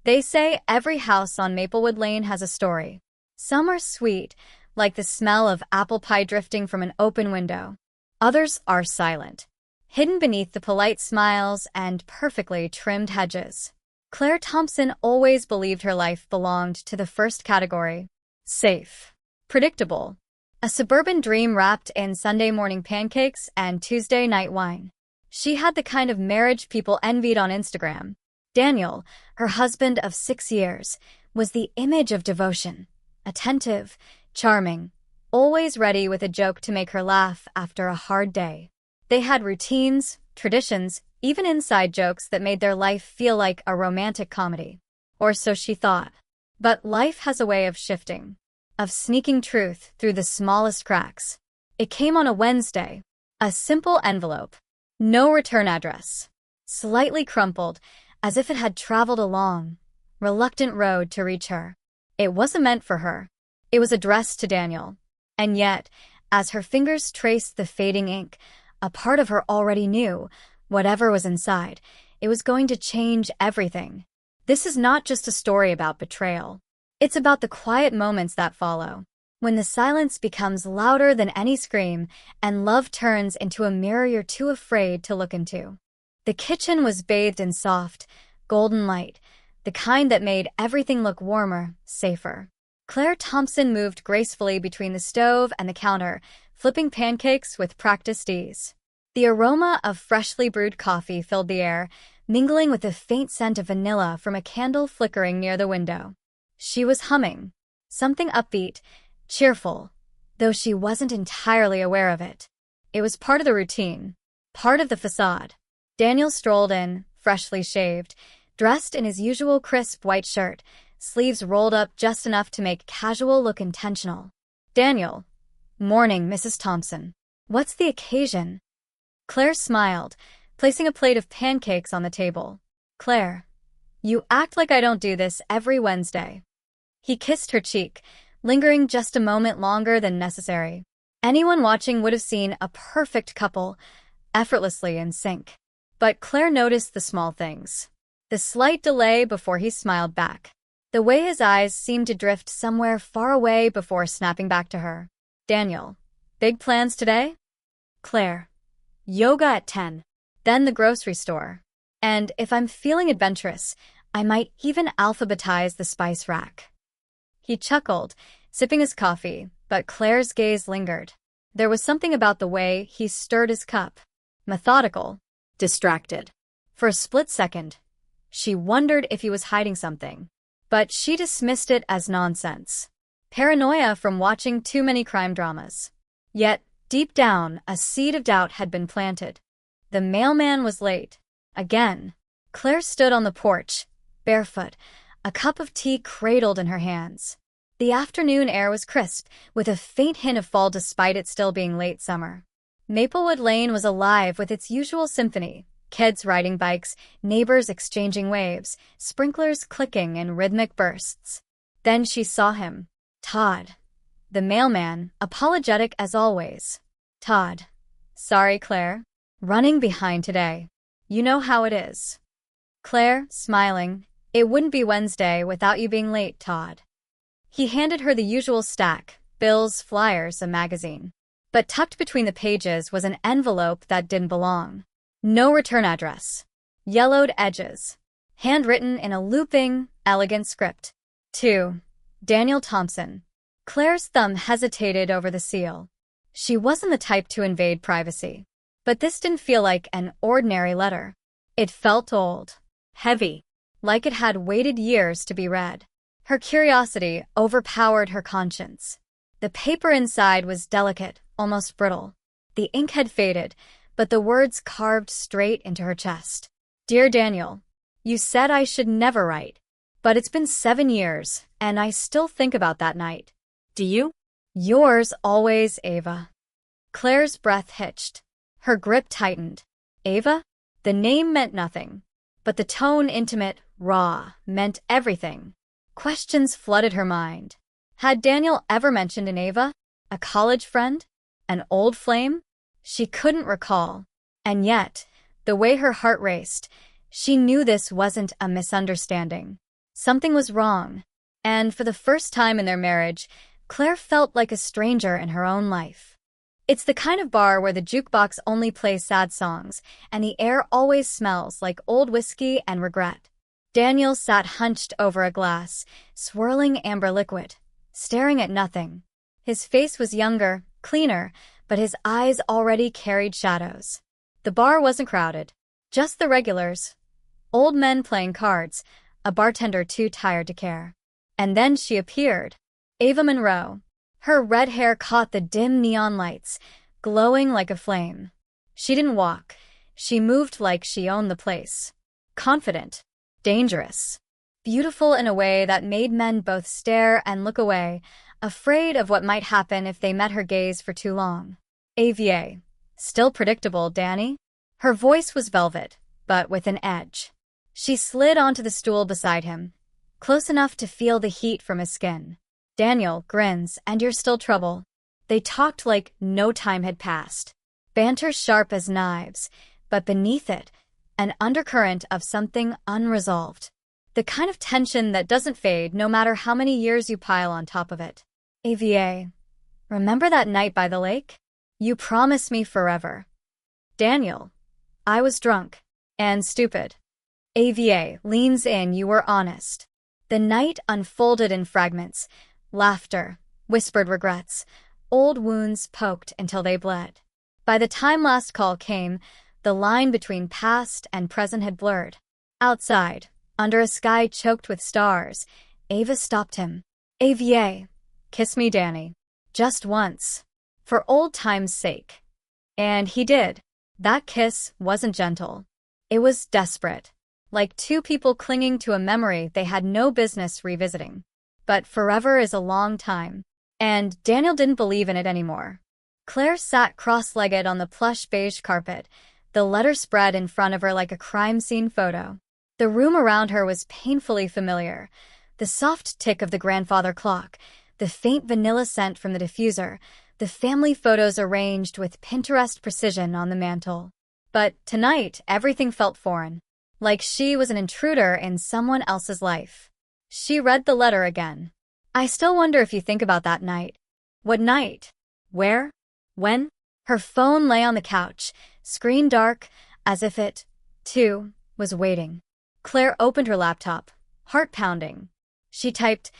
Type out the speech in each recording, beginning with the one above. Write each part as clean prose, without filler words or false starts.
They say every house on Maplewood Lane has a story. Some are sweet, like the smell of apple pie drifting from an open window. Others are silent, hidden beneath the polite smiles and perfectly trimmed hedges. Claire Thompson always believed her life belonged to the first category. Safe. Predictable. A suburban dream wrapped in Sunday morning pancakes and Tuesday night wine. She had the kind of marriage people envied on Instagram. Daniel, her husband of 6 years, was the image of devotion. Attentive, charming, always ready with a joke to make her laugh after a hard day. They had routines, traditions, even inside jokes that made their life feel like a romantic comedy. Or so she thought. But life has a way of shifting, of sneaking truth through the smallest cracks. It came on a Wednesday. A simple envelope. No return address. Slightly crumpled, as if it had traveled a long, reluctant road to reach her. It wasn't meant for her. It was addressed to Daniel. And yet, as her fingers traced the fading ink, a part of her already knew, whatever was inside, it was going to change everything. This is not just a story about betrayal. It's about the quiet moments that follow, when the silence becomes louder than any scream and love turns into a mirror you're too afraid to look into. The kitchen was bathed in soft, golden light, the kind that made everything look warmer, safer. Claire Thompson moved gracefully between the stove and the counter, flipping pancakes with practiced ease. The aroma of freshly brewed coffee filled the air, mingling with the faint scent of vanilla from a candle flickering near the window. She was humming, something upbeat, cheerful, though she wasn't entirely aware of it. It was part of the routine, part of the facade. Daniel strolled in, freshly shaved, dressed in his usual crisp white shirt, sleeves rolled up just enough to make casual look intentional. Daniel. Morning, Mrs. Thompson. What's the occasion? Claire smiled, placing a plate of pancakes on the table. Claire, you act like I don't do this every Wednesday. He kissed her cheek, lingering just a moment longer than necessary. Anyone watching would have seen a perfect couple, effortlessly in sync. But Claire noticed the small things. The slight delay before he smiled back. The way his eyes seemed to drift somewhere far away before snapping back to her. Daniel, big plans today? Claire, yoga at 10. Then the grocery store. And if I'm feeling adventurous, I might even alphabetize the spice rack. He chuckled, sipping his coffee, but Claire's gaze lingered. There was something about the way he stirred his cup. Methodical. Distracted. For a split second, she wondered if he was hiding something. But she dismissed it as nonsense. Paranoia from watching too many crime dramas. Yet, deep down, a seed of doubt had been planted. The mailman was late. Again. Claire stood on the porch, barefoot, a cup of tea cradled in her hands. The afternoon air was crisp, with a faint hint of fall despite it still being late summer. Maplewood Lane was alive with its usual symphony. Kids riding bikes, neighbors exchanging waves, sprinklers clicking in rhythmic bursts. Then she saw him. Todd. The mailman, apologetic as always. Todd. Sorry, Claire. Running behind today. You know how it is. Claire, smiling. It wouldn't be Wednesday without you being late, Todd. He handed her the usual stack, bills, flyers, a magazine. But tucked between the pages was an envelope that didn't belong. No return address. Yellowed edges. Handwritten in a looping, elegant script. To Daniel Thompson. Claire's thumb hesitated over the seal. She wasn't the type to invade privacy. But this didn't feel like an ordinary letter. It felt old. Heavy. Like it had waited years to be read. Her curiosity overpowered her conscience. The paper inside was delicate, almost brittle. The ink had faded, but the words carved straight into her chest. Dear Daniel, you said I should never write. But it's been 7 years, and I still think about that night. Do you? Yours always, Ava. Claire's breath hitched. Her grip tightened. Ava? The name meant nothing. But the tone, intimate, raw, meant everything. Questions flooded her mind. Had Daniel ever mentioned an Ava? A college friend? An old flame? She couldn't recall. And yet, the way her heart raced, she knew this wasn't a misunderstanding. Something was wrong. And for the first time in their marriage, Claire felt like a stranger in her own life. It's the kind of bar where the jukebox only plays sad songs, and the air always smells like old whiskey and regret. Daniel sat hunched over a glass, swirling amber liquid, staring at nothing. His face was younger, cleaner, but his eyes already carried shadows. The bar wasn't crowded. Just the regulars. Old men playing cards, a bartender too tired to care. And then she appeared. Ava Monroe. Her red hair caught the dim neon lights, glowing like a flame. She didn't walk. She moved like she owned the place. Confident. Dangerous. Beautiful in a way that made men both stare and look away, afraid of what might happen if they met her gaze for too long. AVA. Still predictable, Danny? Her voice was velvet, but with an edge. She slid onto the stool beside him, close enough to feel the heat from his skin. Daniel grins, and you're still trouble. They talked like no time had passed. Banter sharp as knives, but beneath it, an undercurrent of something unresolved. The kind of tension that doesn't fade no matter how many years you pile on top of it. AVA, remember that night by the lake? You promised me forever. Daniel, I was drunk. And stupid. AVA leans in, you were honest. The night unfolded in fragments. Laughter, whispered regrets, old wounds poked until they bled. By the time last call came, the line between past and present had blurred. Outside, under a sky choked with stars, Ava stopped him. AVA, kiss me, Danny. Just once. For old time's sake. And he did. That kiss wasn't gentle. It was desperate. Like two people clinging to a memory they had no business revisiting. But forever is a long time. And Daniel didn't believe in it anymore. Claire sat cross-legged on the plush beige carpet, the letter spread in front of her like a crime scene photo. The room around her was painfully familiar. The soft tick of the grandfather clock, the faint vanilla scent from the diffuser, the family photos arranged with Pinterest precision on the mantel. But tonight, everything felt foreign. Like she was an intruder in someone else's life. She read the letter again. I still wonder if you think about that night. What night? Where? When? Her phone lay on the couch, screen dark, as if it, too, was waiting. Claire opened her laptop, heart pounding. She typed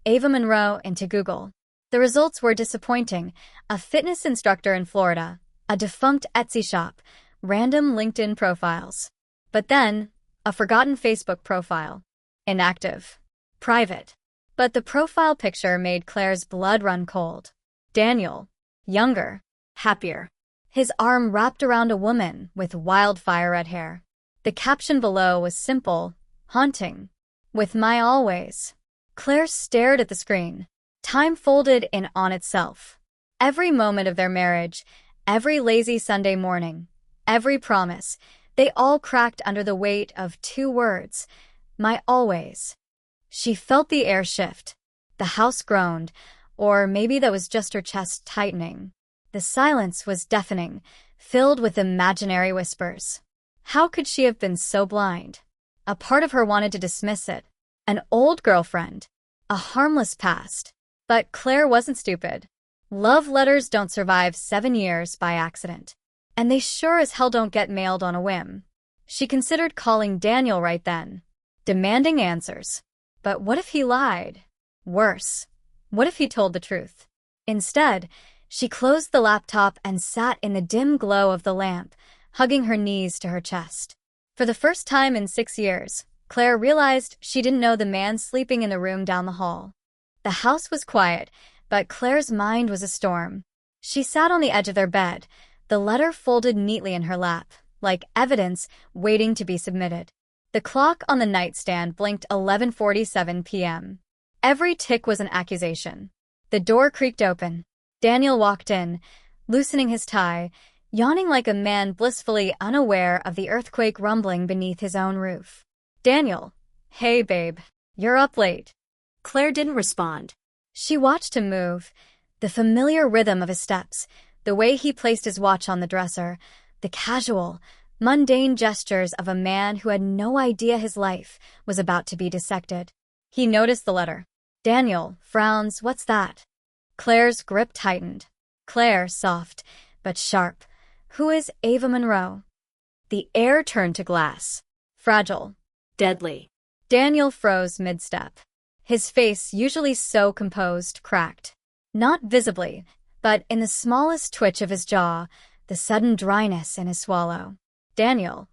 Ava Monroe into Google. The results were disappointing. A fitness instructor in Florida, a defunct Etsy shop, random LinkedIn profiles. But then, a forgotten Facebook profile. Inactive. Private. But the profile picture made Claire's blood run cold. Daniel. Younger. Happier. His arm wrapped around a woman with wildfire red hair. The caption below was simple, haunting. With my always. Claire stared at the screen. Time folded in on itself. Every moment of their marriage, every lazy Sunday morning, every promise, they all cracked under the weight of two words, my always. She felt the air shift. The house groaned, or maybe that was just her chest tightening. The silence was deafening, filled with imaginary whispers. How could she have been so blind? A part of her wanted to dismiss it. An old girlfriend. A harmless past. But Claire wasn't stupid. Love letters don't survive 7 years by accident. And they sure as hell don't get mailed on a whim. She considered calling Daniel right then, demanding answers. But what if he lied? Worse, what if he told the truth? Instead, she closed the laptop and sat in the dim glow of the lamp, hugging her knees to her chest. For the first time in 6 years, Claire realized she didn't know the man sleeping in the room down the hall. The house was quiet, but Claire's mind was a storm. She sat on the edge of their bed, the letter folded neatly in her lap, like evidence waiting to be submitted. The clock on the nightstand blinked 11:47 p.m. Every tick was an accusation. The door creaked open. Daniel walked in, loosening his tie, yawning like a man blissfully unaware of the earthquake rumbling beneath his own roof. Daniel, hey babe, you're up late. Claire didn't respond. She watched him move, the familiar rhythm of his steps, the way he placed his watch on the dresser, the casual, mundane gestures of a man who had no idea his life was about to be dissected. He noticed the letter. Daniel frowns. What's that? Claire's grip tightened. Claire, soft but sharp. Who is Ava Monroe? The air turned to glass. Fragile. Deadly. Daniel froze mid-step. His face, usually so composed, cracked. Not visibly, but in the smallest twitch of his jaw, the sudden dryness in his swallow. Daniel.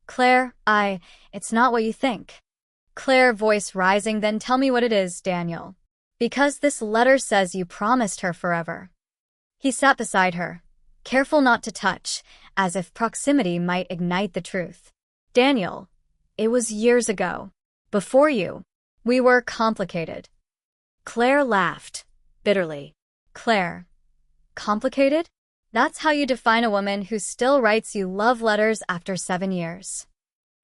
Claire, it's not what you think. Claire, voice rising. Then tell me what it is, Daniel. Because this letter says you promised her forever. He sat beside her, careful not to touch, as if proximity might ignite the truth. Daniel, it was years ago. Before you. We were complicated. Claire laughed, bitterly. Claire. Complicated? That's how you define a woman who still writes you love letters after 7 years.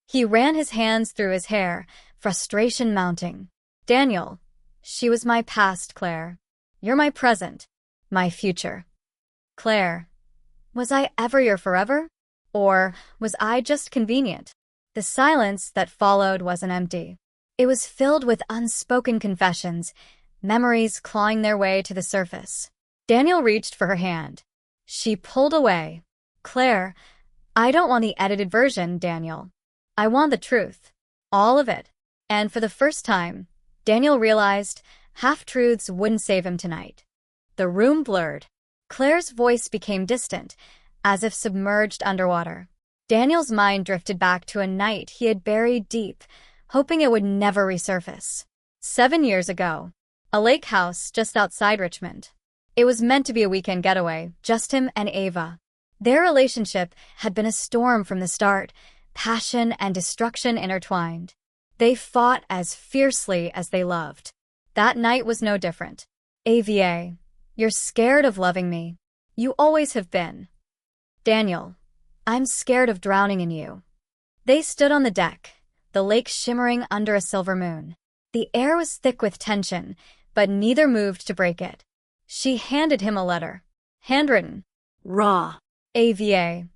He ran his hands through his hair, frustration mounting. Daniel, she was my past, Claire. You're my present, my future. Claire, was I ever your forever? Or was I just convenient? The silence that followed wasn't empty. It was filled with unspoken confessions, memories clawing their way to the surface. Daniel reached for her hand. She pulled away. Claire, I don't want the edited version, Daniel. I want the truth. All of it. And for the first time, Daniel realized half-truths wouldn't save him tonight. The room blurred. Claire's voice became distant, as if submerged underwater. Daniel's mind drifted back to a night he had buried deep, hoping it would never resurface. 7 years ago. A lake house just outside Richmond. It was meant to be a weekend getaway, just him and Ava. Their relationship had been a storm from the start, passion and destruction intertwined. They fought as fiercely as they loved. That night was no different. Ava, you're scared of loving me. You always have been. Daniel, I'm scared of drowning in you. They stood on the deck, the lake shimmering under a silver moon. The air was thick with tension, but neither moved to break it. She handed him a letter. Handwritten. Raw. Ava,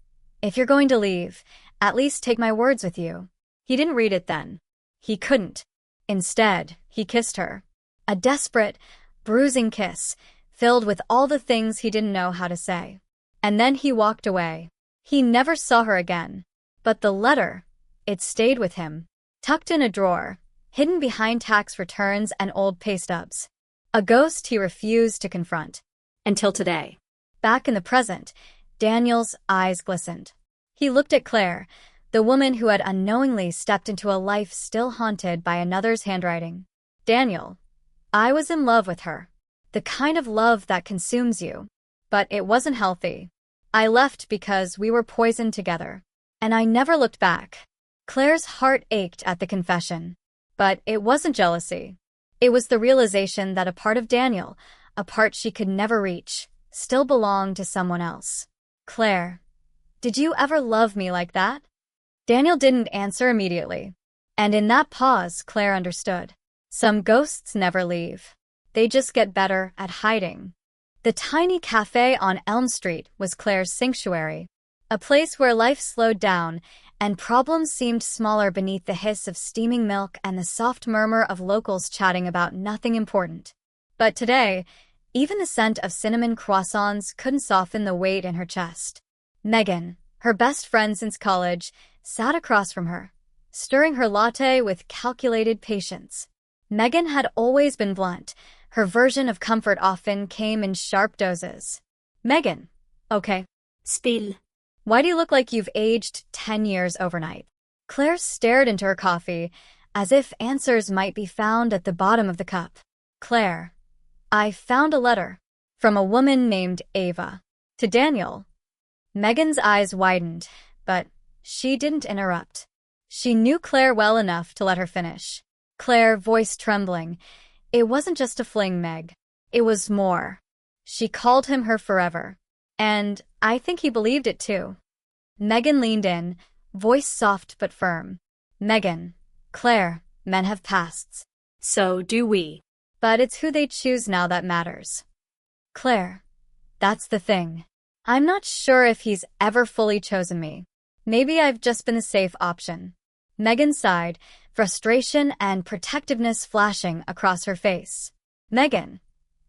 if you're going to leave, at least take my words with you. He didn't read it then. He couldn't. Instead, he kissed her. A desperate, bruising kiss, filled with all the things he didn't know how to say. And then he walked away. He never saw her again. But the letter, it stayed with him, tucked in a drawer, hidden behind tax returns and old pay stubs. A ghost he refused to confront. Until today. Back in the present, Daniel's eyes glistened. He looked at Claire, the woman who had unknowingly stepped into a life still haunted by another's handwriting. Daniel, I was in love with her. The kind of love that consumes you. But it wasn't healthy. I left because we were poisoned together. And I never looked back. Claire's heart ached at the confession. But it wasn't jealousy. It was the realization that a part of Daniel, a part she could never reach, still belonged to someone else. Claire, did you ever love me like that? Daniel didn't answer immediately. And in that pause, Claire understood. Some ghosts never leave. They just get better at hiding. The tiny cafe on Elm Street was Claire's sanctuary, a place where life slowed down and problems seemed smaller beneath the hiss of steaming milk and the soft murmur of locals chatting about nothing important. But today, even the scent of cinnamon croissants couldn't soften the weight in her chest. Megan, her best friend since college, sat across from her, stirring her latte with calculated patience. Megan had always been blunt. Her version of comfort often came in sharp doses. Megan, okay. Spill. Why do you look like you've aged 10 years overnight? Claire stared into her coffee, as if answers might be found at the bottom of the cup. Claire, I found a letter from a woman named Ava to Daniel. Megan's eyes widened, but she didn't interrupt. She knew Claire well enough to let her finish. Claire, voice trembling, it wasn't just a fling, Meg. It was more. She called him her forever. And I think he believed it too. Megan leaned in, voice soft but firm. Megan, Claire, men have pasts. So do we. But it's who they choose now that matters. Claire, that's the thing. I'm not sure if he's ever fully chosen me. Maybe I've just been the safe option. Megan sighed, frustration and protectiveness flashing across her face. Megan,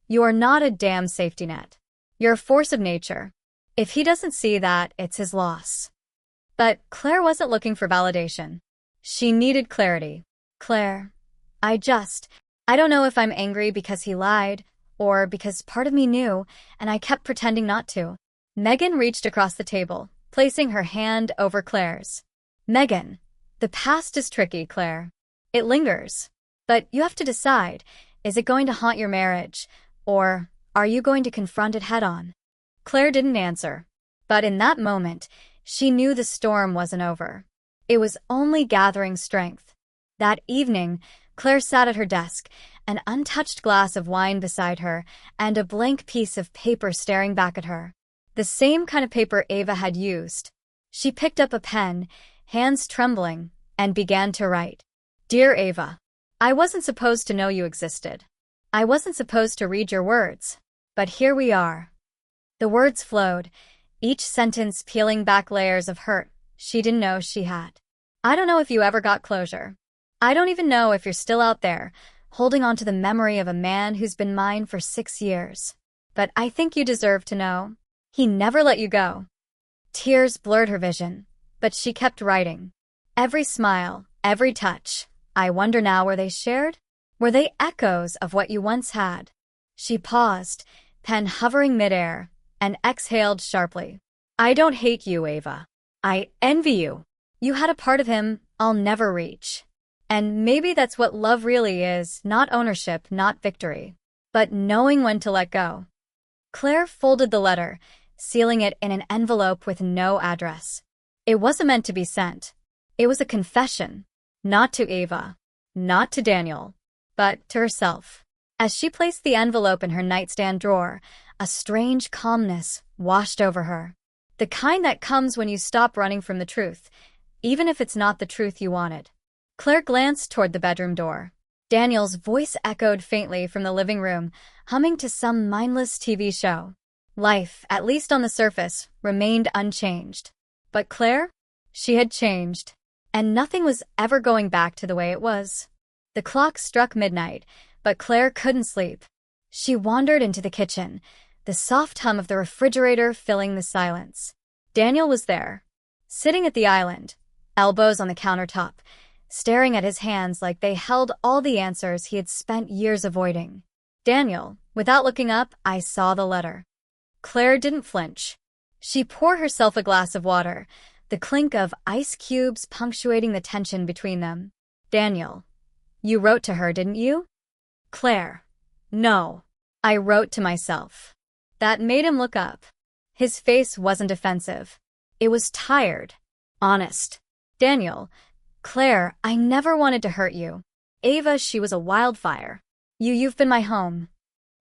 you are not a damn safety net. You're a force of nature. If he doesn't see that, it's his loss. But Claire wasn't looking for validation. She needed clarity. Claire, I don't know if I'm angry because he lied, or because part of me knew, and I kept pretending not to. Megan reached across the table, placing her hand over Claire's. Megan, the past is tricky, Claire. It lingers. But you have to decide, is it going to haunt your marriage, or are you going to confront it head-on? Claire didn't answer. But in that moment, she knew the storm wasn't over. It was only gathering strength. That evening, Claire sat at her desk, an untouched glass of wine beside her, and a blank piece of paper staring back at her. The same kind of paper Ava had used. She picked up a pen, hands trembling, and began to write. Dear Ava, I wasn't supposed to know you existed. I wasn't supposed to read your words. But here we are. The words flowed, each sentence peeling back layers of hurt she didn't know she had. I don't know if you ever got closure. I don't even know if you're still out there, holding on to the memory of a man who's been mine for 6 years. But I think you deserve to know. He never let you go. Tears blurred her vision, but she kept writing. Every smile, every touch. I wonder now, were they shared? Were they echoes of what you once had? She paused, pen hovering midair, and exhaled sharply. I don't hate you, Ava. I envy you. You had a part of him I'll never reach. And maybe that's what love really is, not ownership, not victory, but knowing when to let go. Claire folded the letter, sealing it in an envelope with no address. It wasn't meant to be sent. It was a confession, not to Ava, not to Daniel, but to herself. As she placed the envelope in her nightstand drawer, a strange calmness washed over her. The kind that comes when you stop running from the truth, even if it's not the truth you wanted. Claire glanced toward the bedroom door. Daniel's voice echoed faintly from the living room, humming to some mindless TV show. Life, at least on the surface, remained unchanged. But Claire? She had changed. And nothing was ever going back to the way it was. The clock struck midnight, but Claire couldn't sleep. She wandered into the kitchen, the soft hum of the refrigerator filling the silence. Daniel was there, sitting at the island, elbows on the countertop, staring at his hands like they held all the answers he had spent years avoiding. Daniel, without looking up, I saw the letter. Claire didn't flinch. She poured herself a glass of water, the clink of ice cubes punctuating the tension between them. Daniel, you wrote to her, didn't you? Claire, no. I wrote to myself. That made him look up. His face wasn't offensive. It was tired, honest. Daniel, Claire, I never wanted to hurt you. Ava, she was a wildfire. You've been my home.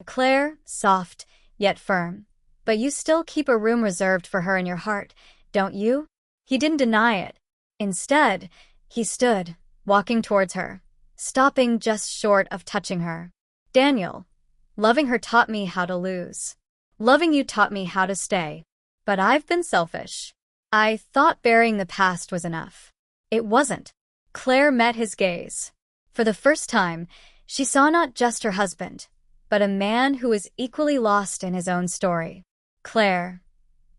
Claire, soft, yet firm. But you still keep a room reserved for her in your heart, don't you? He didn't deny it. Instead, he stood, walking towards her, stopping just short of touching her. Daniel, loving her taught me how to lose. Loving you taught me how to stay. But I've been selfish. I thought burying the past was enough. It wasn't. Claire met his gaze. For the first time, she saw not just her husband, but a man who was equally lost in his own story. Claire,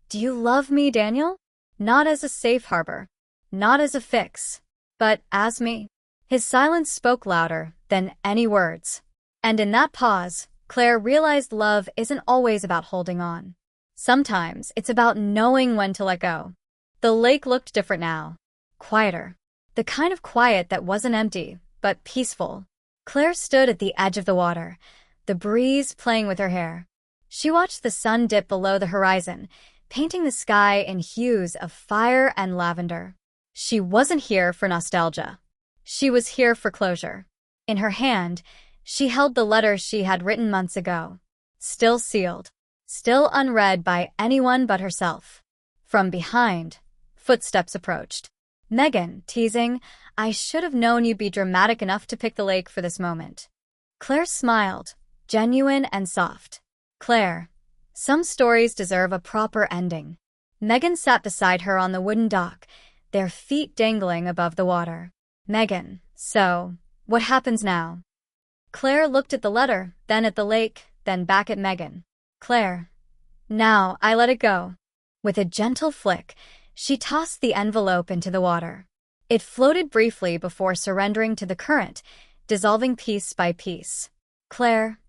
do you love me, Daniel? Not as a safe harbor, not as a fix, but as me. His silence spoke louder than any words. And in that pause, Claire realized love isn't always about holding on. Sometimes it's about knowing when to let go. The lake looked different now. Quieter. The kind of quiet that wasn't empty, but peaceful. Claire stood at the edge of the water, the breeze playing with her hair. She watched the sun dip below the horizon, painting the sky in hues of fire and lavender. She wasn't here for nostalgia. She was here for closure. In her hand, she held the letter she had written months ago. Still sealed. Still unread by anyone but herself. From behind, footsteps approached. Megan, teasing, I should have known you'd be dramatic enough to pick the lake for this moment. Claire smiled, genuine and soft. Claire, some stories deserve a proper ending. Megan sat beside her on the wooden dock, their feet dangling above the water. Megan, so, what happens now? Claire looked at the letter, then at the lake, then back at Megan. Claire. Now, I let it go. With a gentle flick, she tossed the envelope into the water. It floated briefly before surrendering to the current, dissolving piece by piece. Claire,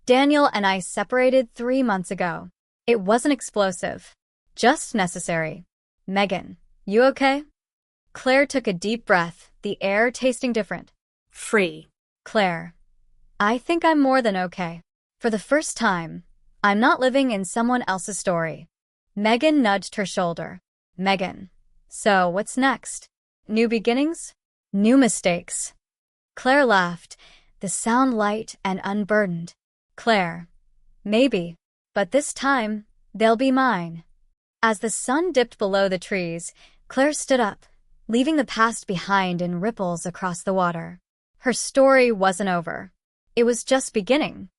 Daniel and I separated 3 months ago. It wasn't explosive. Just necessary. Megan, you okay? Claire took a deep breath, the air tasting different. Free. Claire, I think I'm more than okay. For the first time, I'm not living in someone else's story. Megan nudged her shoulder. Megan, so what's next? New beginnings? New mistakes. Claire laughed, the sound light and unburdened. Claire, maybe, but this time, they'll be mine. As the sun dipped below the trees, Claire stood up, leaving the past behind in ripples across the water. Her story wasn't over. It was just beginning.